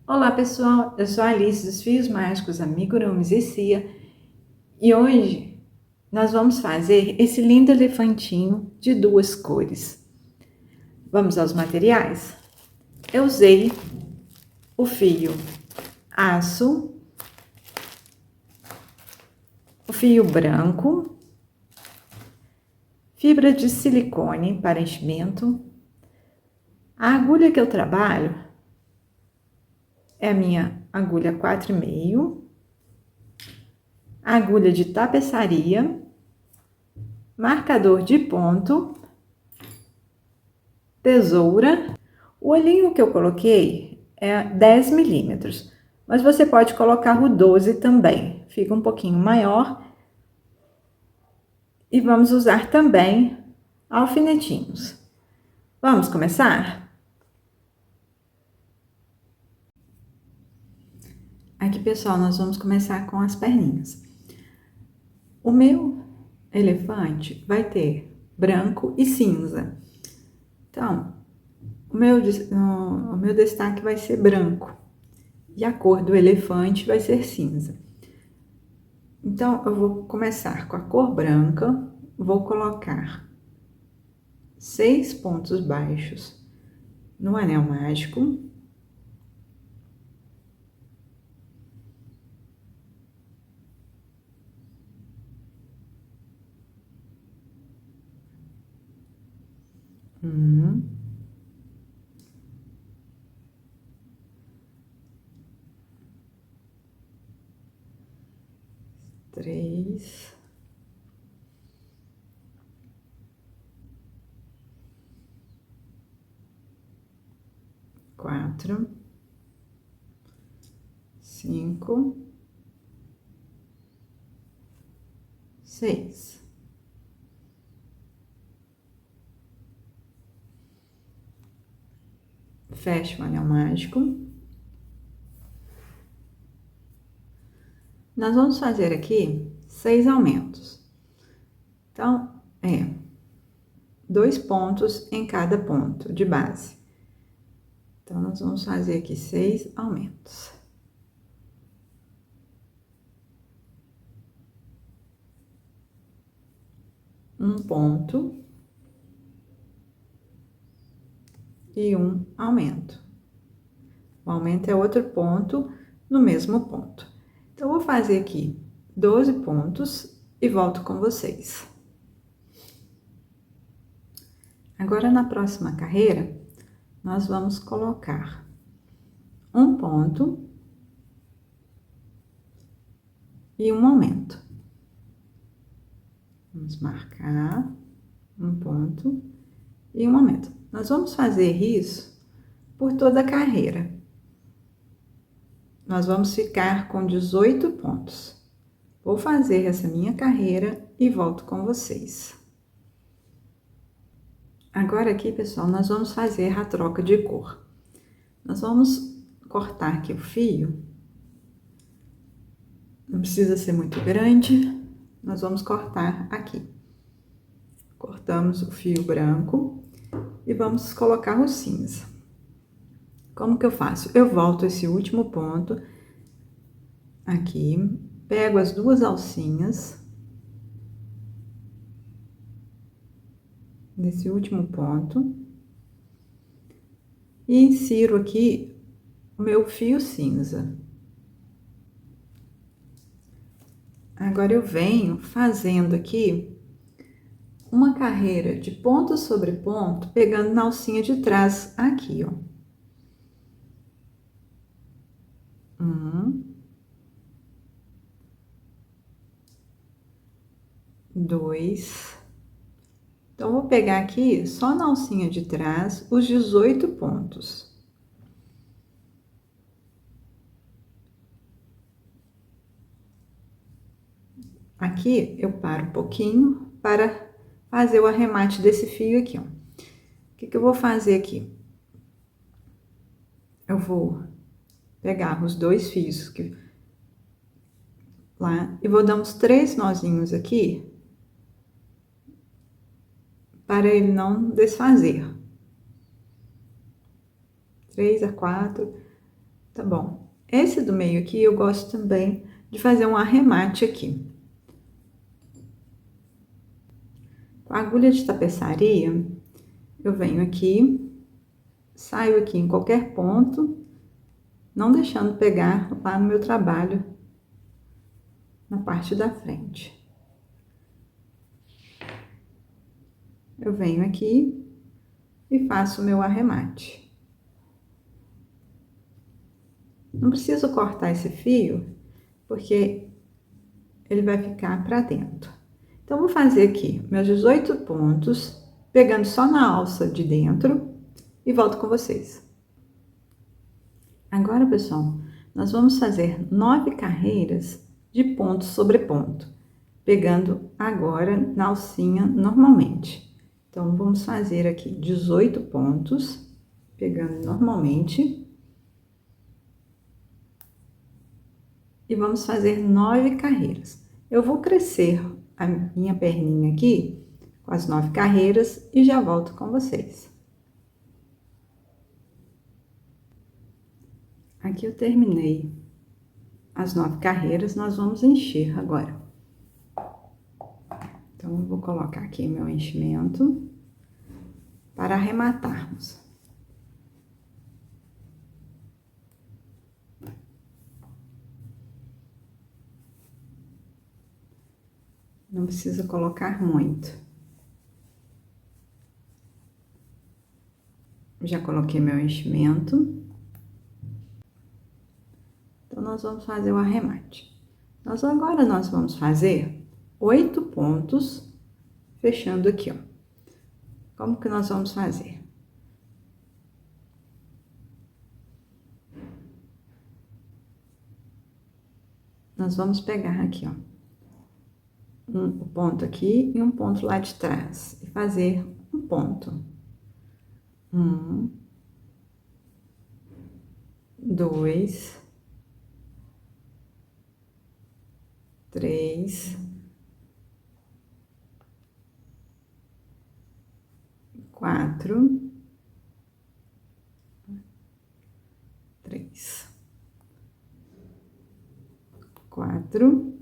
Olá pessoal, eu sou a Alice dos Fios Mágicos Amigurumis e Cia e hoje nós vamos fazer esse lindo elefantinho de duas cores. Vamos aos materiais? Eu usei o fio aço, o fio branco, fibra de silicone para enchimento. A agulha que eu trabalho é a minha agulha 4,5, agulha de tapeçaria, marcador de ponto, tesoura. O olhinho que eu coloquei é 10 milímetros, mas você pode colocar o 12 também, fica um pouquinho maior. E vamos usar também alfinetinhos. Vamos começar? Aqui, pessoal, nós vamos começar com as perninhas. O meu elefante vai ter branco e cinza. Então, o meu destaque vai ser branco e a cor do elefante vai ser cinza. Então, eu vou começar com a cor branca, vou colocar 6 pontos baixos no anel mágico. Um, 3, 4, 5, 6. Fecho o anel mágico. Nós vamos fazer aqui 6 aumentos. Então, 2 pontos em cada ponto de base. Então, nós vamos fazer aqui 6 aumentos. Um ponto e um aumento. O aumento é outro ponto no mesmo ponto. Então, eu vou fazer aqui 12 pontos e volto com vocês. Agora, na próxima carreira, nós vamos colocar um ponto e um aumento. Vamos marcar um ponto e um aumento. Nós vamos fazer isso por toda a carreira. Nós vamos ficar com 18 pontos. Vou fazer essa minha carreira e volto com vocês. Agora aqui, pessoal, nós vamos fazer a troca de cor. Nós vamos cortar aqui o fio. Não precisa ser muito grande. Nós vamos cortar aqui. Cortamos o fio branco e vamos colocar o cinza. Como que eu faço? Eu volto esse último ponto aqui, pego as duas alcinhas nesse último ponto e insiro aqui o meu fio cinza. Agora eu venho fazendo aqui uma carreira de ponto sobre ponto, pegando na alcinha de trás aqui, ó. 1, 2. Então, vou pegar aqui, só na alcinha de trás, os 18 pontos. Aqui, eu paro um pouquinho para fazer o arremate desse fio aqui, ó. O que eu vou fazer aqui? Eu vou pegar os 2 fios que lá e vou dar uns 3 nozinhos aqui para ele não desfazer. 3 a 4. Tá bom. Esse do meio aqui, eu gosto também de fazer um arremate aqui. Com a agulha de tapeçaria, eu venho aqui, saio aqui em qualquer ponto, não deixando pegar lá no meu trabalho, na parte da frente. Eu venho aqui e faço o meu arremate. Não preciso cortar esse fio, porque ele vai ficar para dentro. Então, vou fazer aqui meus 18 pontos, pegando só na alça de dentro e volto com vocês. Agora, pessoal, nós vamos fazer 9 carreiras de ponto sobre ponto, pegando agora na alcinha normalmente. Então, vamos fazer aqui 18 pontos, pegando normalmente. E vamos fazer 9 carreiras. Eu vou crescer a minha perninha aqui com as 9 carreiras e já volto com vocês. Aqui eu terminei as 9 carreiras, nós vamos encher agora. Então, eu vou colocar aqui meu enchimento para arrematarmos. Não precisa colocar muito. Já coloquei meu enchimento. Então, nós vamos fazer o arremate. Agora nós vamos fazer 8 pontos, fechando aqui, ó. Como que nós vamos fazer? Nós vamos pegar aqui, ó, um ponto aqui e um ponto lá de trás, e fazer um ponto. 1, 2, 3, 4, 3, 4,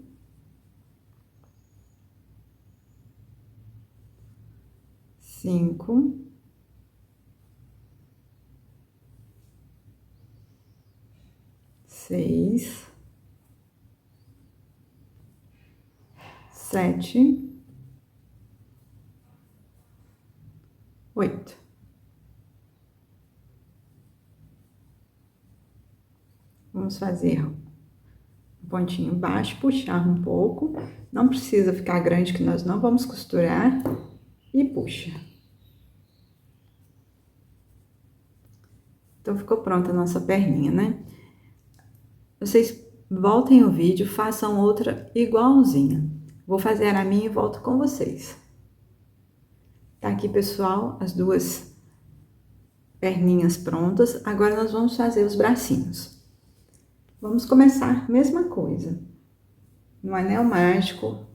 5, 6, 7, 8. Vamos fazer um pontinho baixo, puxar um pouco. Não precisa ficar grande, que nós não vamos costurar. E puxa. Então, ficou pronta a nossa perninha, né? Vocês voltem o vídeo, façam outra igualzinha. Vou fazer a minha e volto com vocês. Tá aqui, pessoal, as duas perninhas prontas. Agora, nós vamos fazer os bracinhos. Vamos começar, mesma coisa. No anel mágico,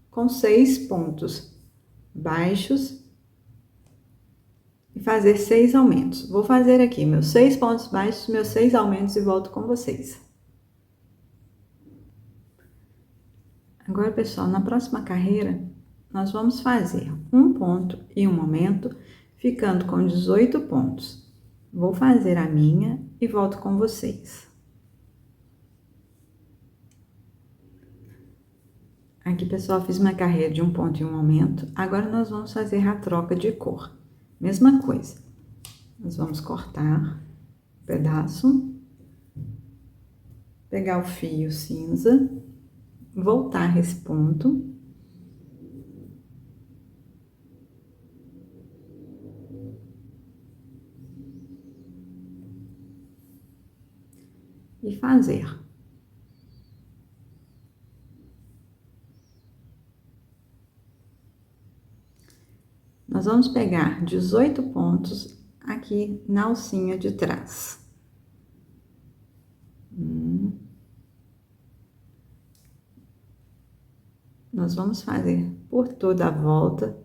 com 6 pontos baixos. E fazer 6 aumentos. Vou fazer aqui meus 6 pontos baixos, meus 6 aumentos e volto com vocês. Agora, pessoal, na próxima carreira, nós vamos fazer um ponto e um aumento, ficando com 18 pontos. Vou fazer a minha e volto com vocês. Aqui, pessoal, fiz uma carreira de um ponto e um aumento. Agora, nós vamos fazer a troca de cor. Mesma coisa. Nós vamos cortar um pedaço, pegar o fio cinza, voltar esse ponto. E fazer. Nós vamos pegar 18 pontos aqui na alcinha de trás. Nós vamos fazer por toda a volta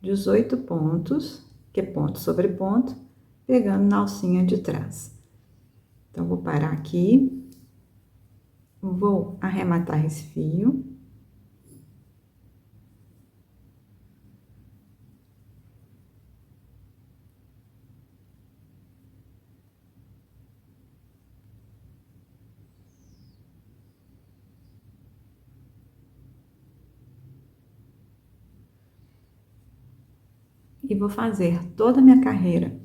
18 pontos, que é ponto sobre ponto, pegando na alcinha de trás. Então, vou parar aqui, vou arrematar esse fio. E vou fazer toda a minha carreira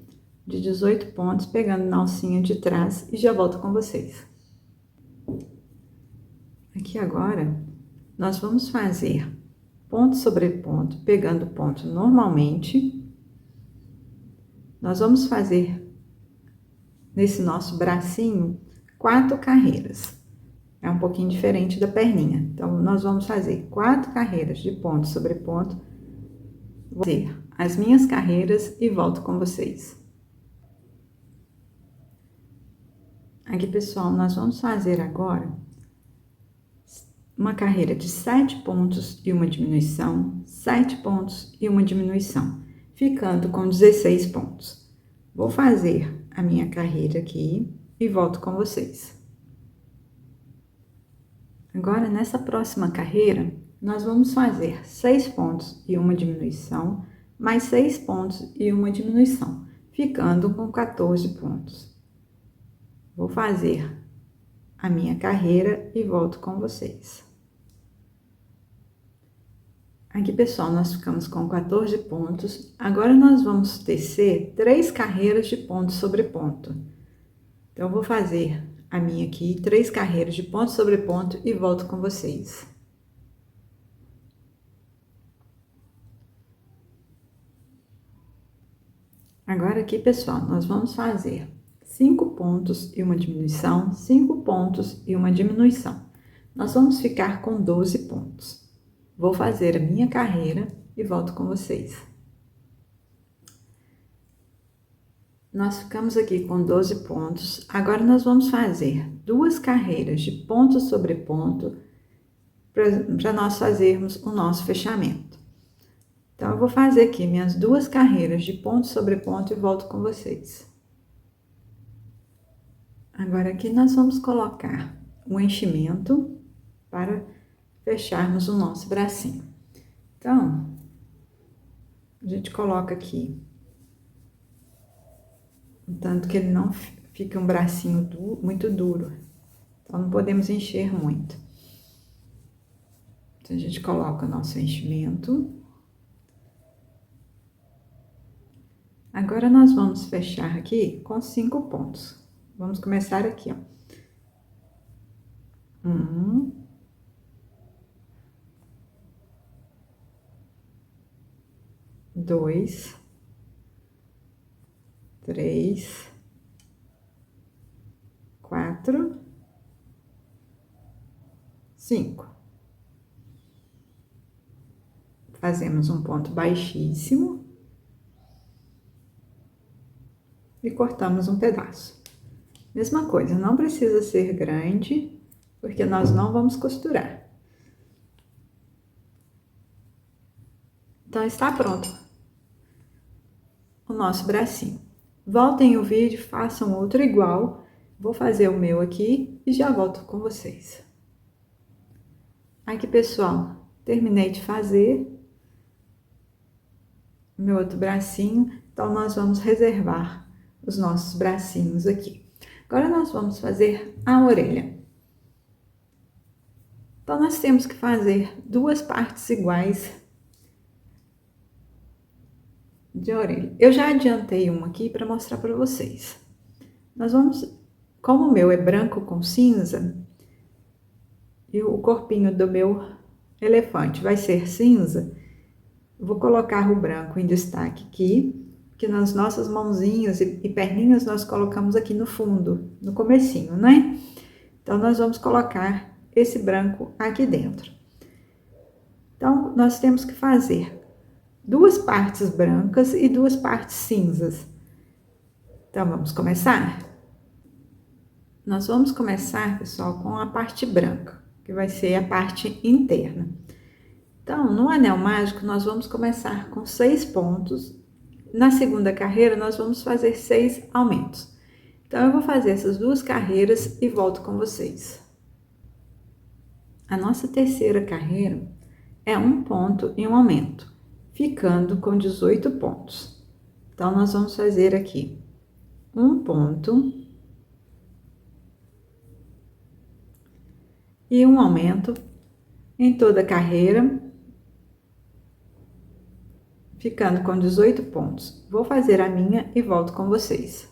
de 18 pontos, pegando na alcinha de trás e já volto com vocês. Aqui agora, nós vamos fazer ponto sobre ponto, pegando o ponto normalmente. Nós vamos fazer, nesse nosso bracinho, 4 carreiras. É um pouquinho diferente da perninha. Então, nós vamos fazer 4 carreiras de ponto sobre ponto. Vou fazer as minhas carreiras e volto com vocês. Aqui, pessoal, nós vamos fazer agora uma carreira de 7 pontos e uma diminuição, 7 pontos e uma diminuição, ficando com 16 pontos. Vou fazer a minha carreira aqui e volto com vocês. Agora, nessa próxima carreira, nós vamos fazer 6 pontos e uma diminuição, mais 6 pontos e uma diminuição, ficando com 14 pontos. Vou fazer a minha carreira e volto com vocês. Aqui, pessoal, nós ficamos com 14 pontos. Agora, nós vamos tecer 3 carreiras de ponto sobre ponto. Então, eu vou fazer a minha aqui, 3 carreiras de ponto sobre ponto e volto com vocês. Agora aqui, pessoal, nós vamos fazer 5 pontos e uma diminuição, 5 pontos e uma diminuição. Nós vamos ficar com 12 pontos. Vou fazer a minha carreira e volto com vocês. Nós ficamos aqui com 12 pontos. Agora, nós vamos fazer 2 carreiras de ponto sobre ponto para nós fazermos o nosso fechamento. Então, eu vou fazer aqui minhas 2 carreiras de ponto sobre ponto e volto com vocês. Agora, aqui nós vamos colocar o enchimento para fecharmos o nosso bracinho. Então, a gente coloca aqui, tanto que ele não fica um bracinho muito duro. Então, não podemos encher muito. Então, a gente coloca o nosso enchimento. Agora, nós vamos fechar aqui com 5 pontos. Vamos começar aqui, ó. 1, 2, 3, 4, 5. Fazemos um ponto baixíssimo e cortamos um pedaço. Mesma coisa, não precisa ser grande, porque nós não vamos costurar. Então, está pronto o nosso bracinho. Voltem o vídeo, façam outro igual. Vou fazer o meu aqui e já volto com vocês. Aqui, pessoal, terminei de fazer o meu outro bracinho. Então, nós vamos reservar os nossos bracinhos aqui. Agora, nós vamos fazer a orelha. Então, nós temos que fazer 2 partes iguais de orelha. Eu já adiantei uma aqui para mostrar para vocês. Nós vamos, como o meu é branco com cinza, e o corpinho do meu elefante vai ser cinza, vou colocar o branco em destaque aqui, que nas nossas mãozinhas e perninhas nós colocamos aqui no fundo, no comecinho, né? Então, nós vamos colocar esse branco aqui dentro. Então, nós temos que fazer 2 partes brancas e 2 partes cinzas. Então, vamos começar? Nós vamos começar, pessoal, com a parte branca, que vai ser a parte interna. Então, no anel mágico, nós vamos começar com 6 pontos. Na segunda carreira, nós vamos fazer 6 aumentos. Então, eu vou fazer essas 2 carreiras e volto com vocês. A nossa terceira carreira é 1 ponto e um aumento, ficando com 18 pontos. Então, nós vamos fazer aqui 1 ponto e um aumento em toda a carreira, ficando com 18 pontos. Vou fazer a minha e volto com vocês.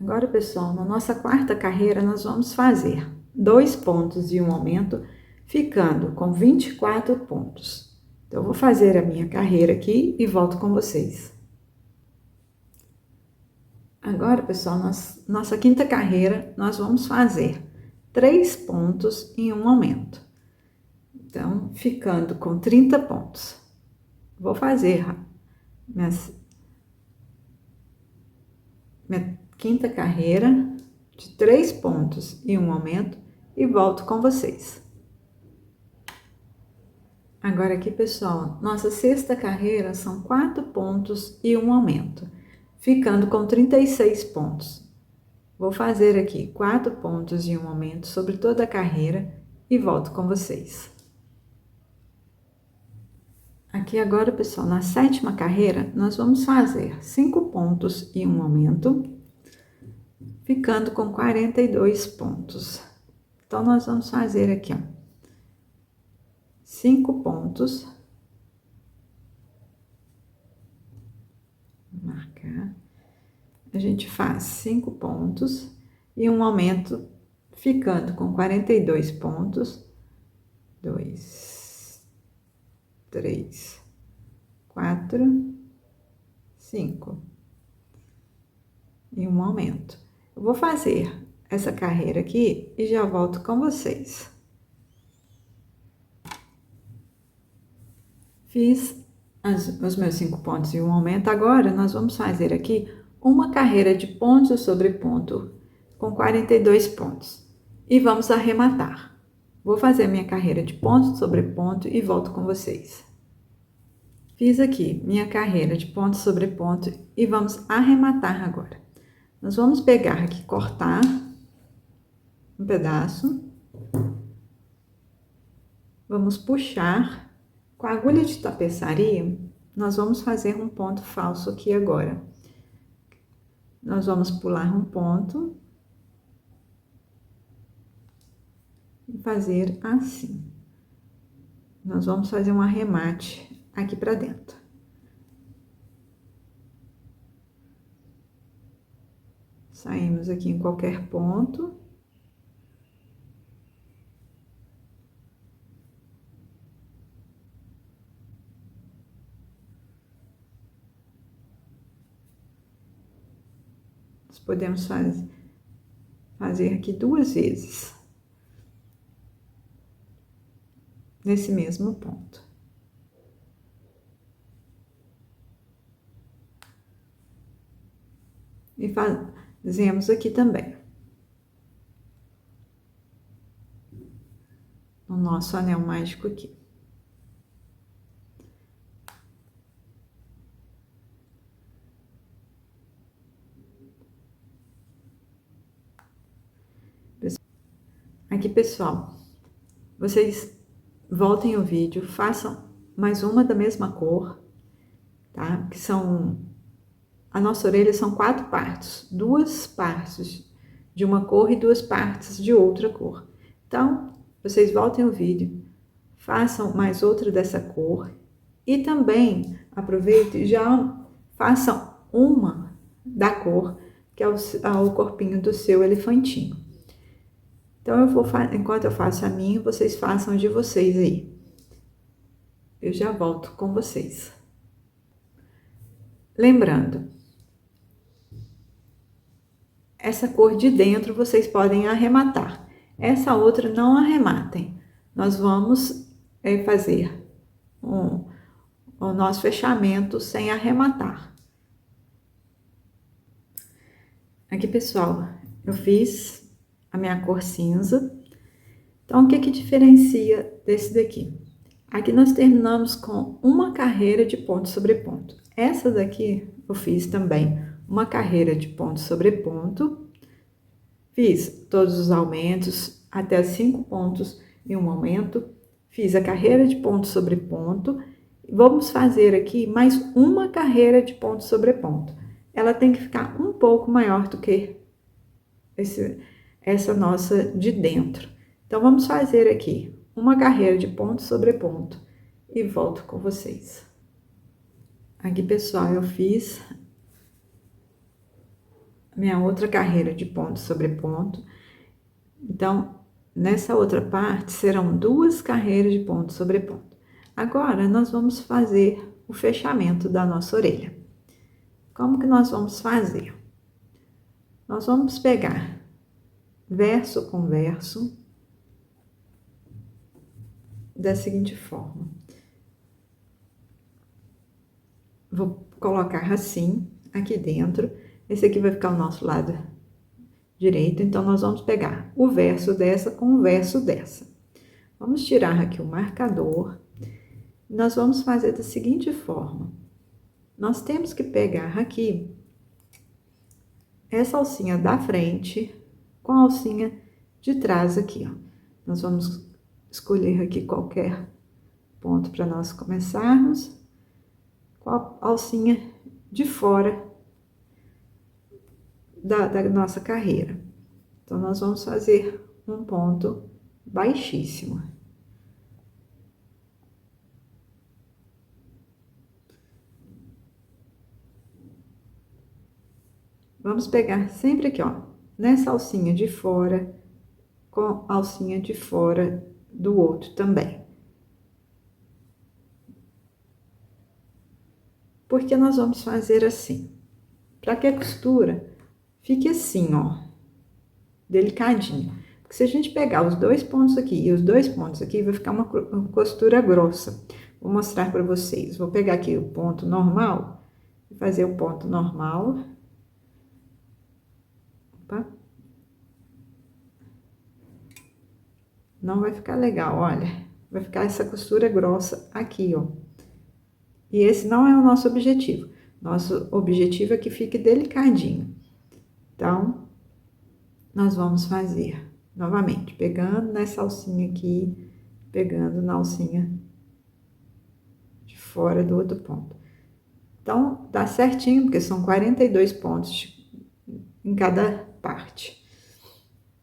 Agora, pessoal, na nossa quarta carreira, nós vamos fazer 2 pontos e um aumento, ficando com 24 pontos. Então, eu vou fazer a minha carreira aqui e volto com vocês. Agora, pessoal, nossa quinta carreira, nós vamos fazer 3 pontos e um aumento. Então, ficando com 30 pontos. Vou fazer minha quinta carreira de 3 pontos e um aumento e volto com vocês. Agora aqui, pessoal, nossa sexta carreira são 4 pontos e um aumento, ficando com 36 pontos. Vou fazer aqui 4 pontos e um aumento sobre toda a carreira e volto com vocês. Aqui agora, pessoal, na sétima carreira, nós vamos fazer 5 pontos e um aumento, ficando com 42 pontos. Então, nós vamos fazer aqui, ó, 5 pontos. Vou marcar. A gente faz 5 pontos e um aumento, ficando com 42 pontos. 2, 3, 4, 5. E um aumento. Eu vou fazer essa carreira aqui e já volto com vocês. Fiz os meus 5 pontos e um aumento. Agora, nós vamos fazer aqui uma carreira de ponto sobre ponto com 42 pontos. E vamos arrematar. Vou fazer a minha carreira de ponto sobre ponto e volto com vocês. Fiz aqui minha carreira de ponto sobre ponto e vamos arrematar agora. Nós vamos pegar aqui, cortar um pedaço. Vamos puxar. Com a agulha de tapeçaria, nós vamos fazer um ponto falso aqui agora. Nós vamos pular um ponto e fazer assim. Nós vamos fazer um arremate aqui para dentro. Saímos aqui em qualquer ponto. Nós podemos fazer aqui 2 vezes. Nesse mesmo ponto. E fazemos aqui também. O nosso anel mágico aqui. Aqui, pessoal, vocês voltem o vídeo, façam mais uma da mesma cor, tá? Que são... A nossa orelha são 4 partes, 2 partes de uma cor e 2 partes de outra cor. Então, vocês voltem o vídeo, façam mais outra dessa cor e também aproveitem e já façam uma da cor que é o corpinho do seu elefantinho. Então, enquanto eu faço a minha, vocês façam a de vocês aí. Eu já volto com vocês. Lembrando, essa cor de dentro vocês podem arrematar. Essa outra não arrematem. Nós vamos fazer o nosso fechamento sem arrematar. Aqui, pessoal, eu fiz a minha cor cinza. Então, o que diferencia desse daqui? Aqui nós terminamos com uma carreira de ponto sobre ponto. Essa daqui eu fiz também uma carreira de ponto sobre ponto, fiz todos os aumentos, até 5 pontos em um aumento, fiz a carreira de ponto sobre ponto, vamos fazer aqui mais uma carreira de ponto sobre ponto. Ela tem que ficar um pouco maior do que essa nossa de dentro. Então, vamos fazer aqui uma carreira de ponto sobre ponto e volto com vocês. Aqui, pessoal, eu fiz minha outra carreira de ponto sobre ponto. Então, nessa outra parte, serão 2 carreiras de ponto sobre ponto. Agora, nós vamos fazer o fechamento da nossa orelha. Como que nós vamos fazer? Nós vamos pegar verso com verso da seguinte forma. Vou colocar assim, aqui dentro. Esse aqui vai ficar o nosso lado direito. Então, nós vamos pegar o verso dessa com o verso dessa. Vamos tirar aqui o marcador. Nós vamos fazer da seguinte forma. Nós temos que pegar aqui essa alcinha da frente com a alcinha de trás aqui, ó. Nós vamos escolher aqui qualquer ponto para nós começarmos com a alcinha de fora da nossa carreira. Então, nós vamos fazer um ponto baixíssimo. Vamos pegar sempre aqui, ó, nessa alcinha de fora, com a alcinha de fora do outro também. Porque nós vamos fazer assim, para que a costura fique assim, ó, delicadinho. Porque se a gente pegar os 2 pontos aqui e os 2 pontos aqui, vai ficar uma costura grossa. Vou mostrar para vocês. Vou pegar aqui o ponto normal e fazer o ponto normal. Opa. Não vai ficar legal, olha. Vai ficar essa costura grossa aqui, ó. E esse não é o nosso objetivo. Nosso objetivo é que fique delicadinho. Então, nós vamos fazer novamente, pegando nessa alcinha aqui, pegando na alcinha de fora do outro ponto. Então, dá certinho, porque são 42 pontos em cada parte.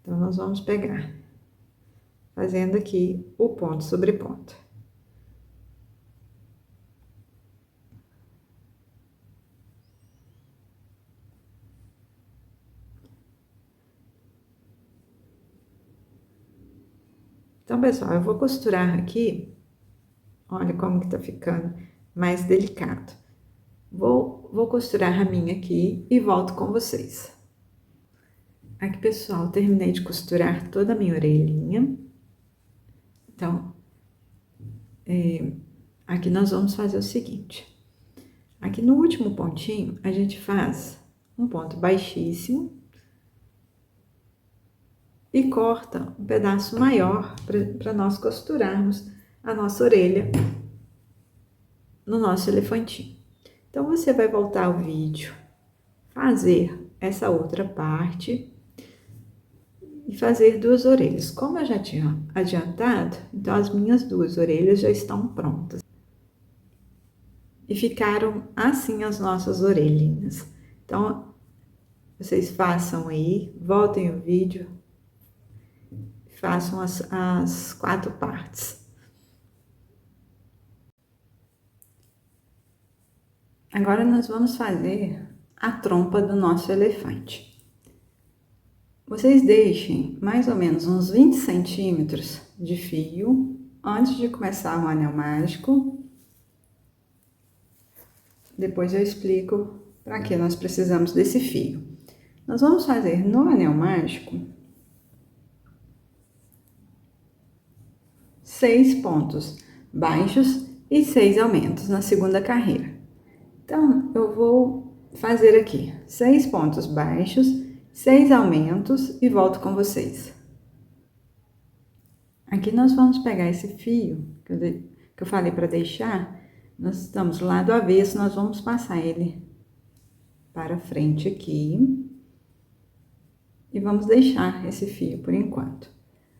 Então, nós vamos pegar, fazendo aqui o ponto sobre ponto. Então, pessoal, eu vou costurar aqui, olha como que tá ficando mais delicado. Vou costurar a minha aqui e volto com vocês. Aqui, pessoal, terminei de costurar toda a minha orelhinha. Então, aqui nós vamos fazer o seguinte. Aqui no último pontinho, a gente faz um ponto baixíssimo e corta um pedaço maior para nós costurarmos a nossa orelha no nosso elefantinho. Então, você vai voltar ao vídeo, fazer essa outra parte e fazer 2 orelhas. Como eu já tinha adiantado, então as minhas 2 orelhas já estão prontas. E ficaram assim as nossas orelhinhas. Então, vocês façam aí, voltem o vídeo, façam as 4 partes. Agora nós vamos fazer a trompa do nosso elefante. Vocês deixem mais ou menos uns 20 centímetros de fio antes de começar o anel mágico. Depois eu explico para que nós precisamos desse fio. Nós vamos fazer no anel mágico 6 pontos baixos e 6 aumentos na segunda carreira. Então, eu vou fazer aqui 6 pontos baixos, 6 aumentos e volto com vocês. Aqui nós vamos pegar esse fio que eu falei para deixar, nós estamos lá do avesso, nós vamos passar ele para frente aqui. E vamos deixar esse fio por enquanto.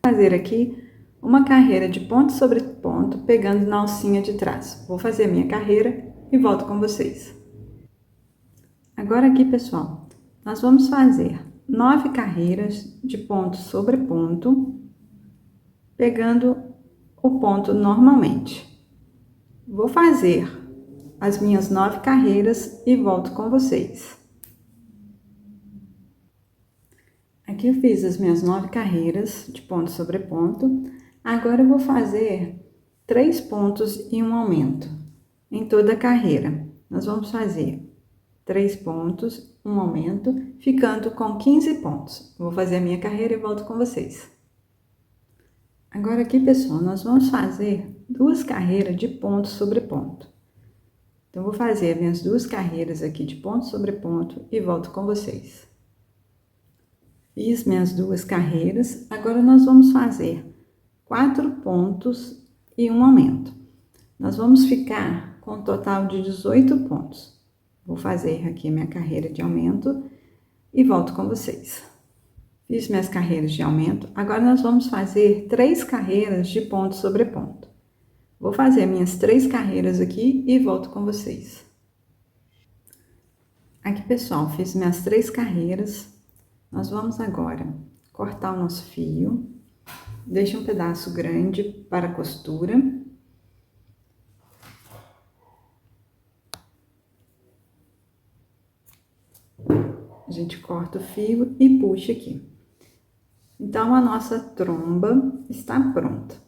Vou fazer aqui uma carreira de ponto sobre ponto, pegando na alcinha de trás. Vou fazer a minha carreira e volto com vocês. Agora aqui, pessoal, nós vamos fazer 9 carreiras de ponto sobre ponto, pegando o ponto normalmente. Vou fazer as minhas 9 carreiras e volto com vocês. Aqui eu fiz as minhas 9 carreiras de ponto sobre ponto. Agora eu vou fazer 3 pontos e um aumento em toda a carreira. Nós vamos fazer 3 pontos, um aumento, ficando com 15 pontos. Vou fazer a minha carreira e volto com vocês. Agora aqui, pessoal, nós vamos fazer 2 carreiras de ponto sobre ponto. Então, vou fazer minhas 2 carreiras aqui de ponto sobre ponto e volto com vocês. Fiz minhas 2 carreiras, agora nós vamos fazer 4 pontos e um aumento. Nós vamos ficar com um total de 18 pontos. Vou fazer aqui minha carreira de aumento e volto com vocês. Fiz minhas carreiras de aumento, agora nós vamos fazer 3 carreiras de ponto sobre ponto. Vou fazer minhas 3 carreiras aqui e volto com vocês. Aqui, pessoal, fiz minhas 3 carreiras. Nós vamos agora cortar o nosso fio. Deixa um pedaço grande para a costura. A gente corta o fio e puxa aqui. Então, a nossa tromba está pronta.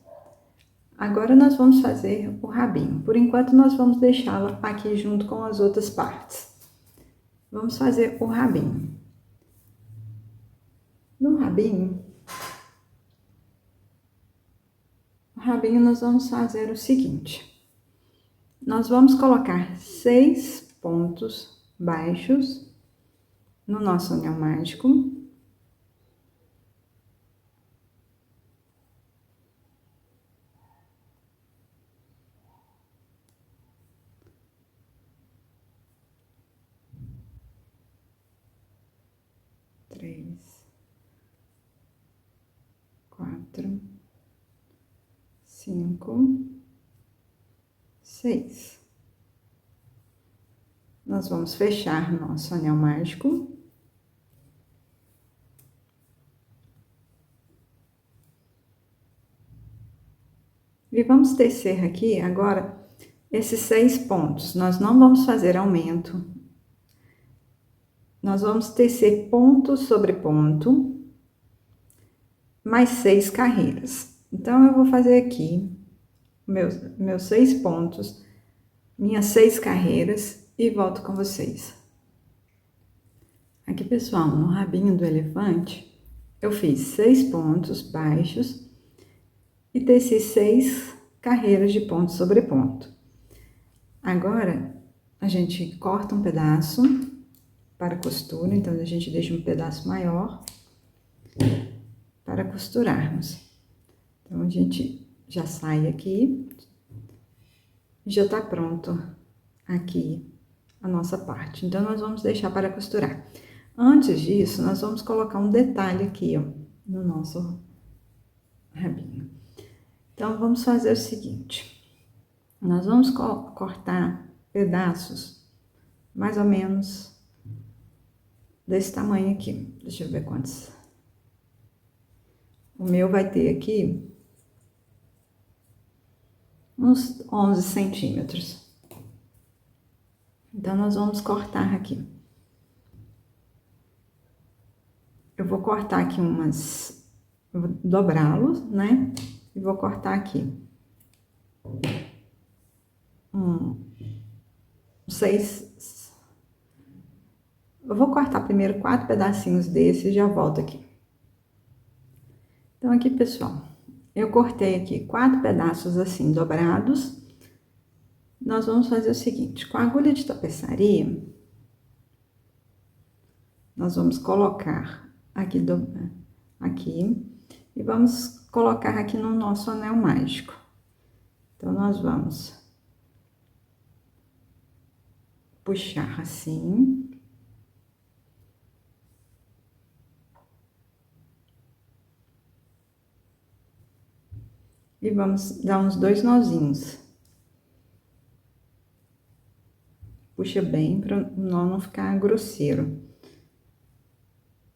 Agora, nós vamos fazer o rabinho. Por enquanto, nós vamos deixá-la aqui junto com as outras partes. Vamos fazer o rabinho. No rabinho, nós vamos fazer o seguinte. Nós vamos colocar 6 pontos baixos no nosso anel mágico. Três, 4, 5, 6. Nós vamos fechar nosso anel mágico. E vamos tecer aqui agora esses 6 pontos. Nós não vamos fazer aumento. Nós vamos tecer ponto sobre ponto, mais 6 carreiras. Então, eu vou fazer aqui meus 6 pontos, minhas 6 carreiras e volto com vocês. Aqui, pessoal, no rabinho do elefante, eu fiz 6 pontos baixos e teci 6 carreiras de ponto sobre ponto. Agora, a gente corta um pedaço para costura, então a gente deixa um pedaço maior para costurarmos. Então, a gente já sai aqui, já tá pronto aqui a nossa parte. Então, nós vamos deixar para costurar. Antes disso, nós vamos colocar um detalhe aqui, ó, no nosso rabinho. Então, vamos fazer o seguinte. Nós vamos cortar pedaços mais ou menos desse tamanho aqui. Deixa eu ver quantos. O meu vai ter aqui uns 11 centímetros. Então, nós vamos cortar aqui. Eu vou cortar aqui vou dobrá-los, né? E vou cortar aqui 6. Eu vou cortar primeiro 4 pedacinhos desse e já volto aqui. Então, aqui, pessoal, eu cortei aqui 4 pedaços assim dobrados. Nós vamos fazer o seguinte, com a agulha de tapeçaria, nós vamos colocar aqui, aqui e vamos colocar aqui no nosso anel mágico. Então, nós vamos puxar assim e vamos dar uns 2 nozinhos. Puxa bem para o nó não ficar grosseiro.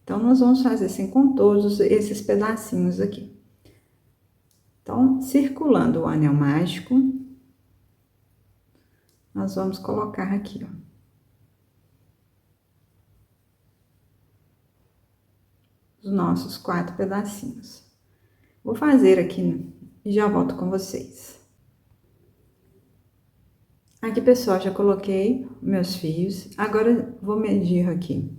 Então, nós vamos fazer assim com todos esses pedacinhos aqui. Então, circulando o anel mágico, nós vamos colocar aqui, ó. Os nossos 4 pedacinhos. Vou fazer aqui e já volto com vocês. Aqui, pessoal, já coloquei meus fios. Agora, vou medir aqui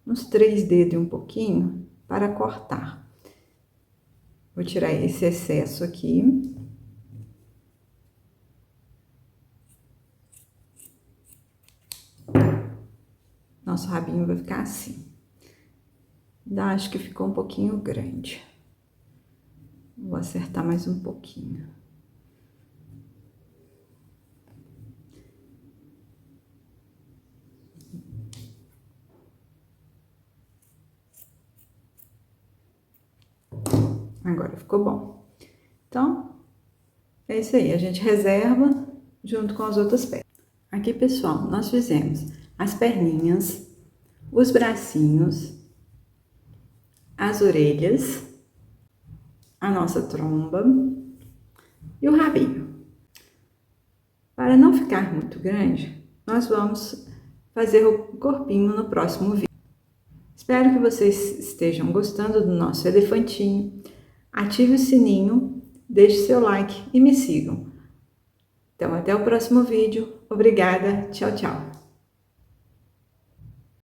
uns 3 dedos e um pouquinho para cortar. Vou tirar esse excesso aqui. Nosso rabinho vai ficar assim. Acho que ficou um pouquinho grande. Vou acertar mais um pouquinho. Agora ficou bom. Então, é isso aí. A gente reserva junto com as outras peças. Aqui, pessoal, nós fizemos as perninhas, os bracinhos, as orelhas, a nossa tromba e o rabinho. Para não ficar muito grande, nós vamos fazer o corpinho no próximo vídeo. Espero que vocês estejam gostando do nosso elefantinho. Ative o sininho, deixe seu like e me sigam. Então, até o próximo vídeo. Obrigada. Tchau, tchau.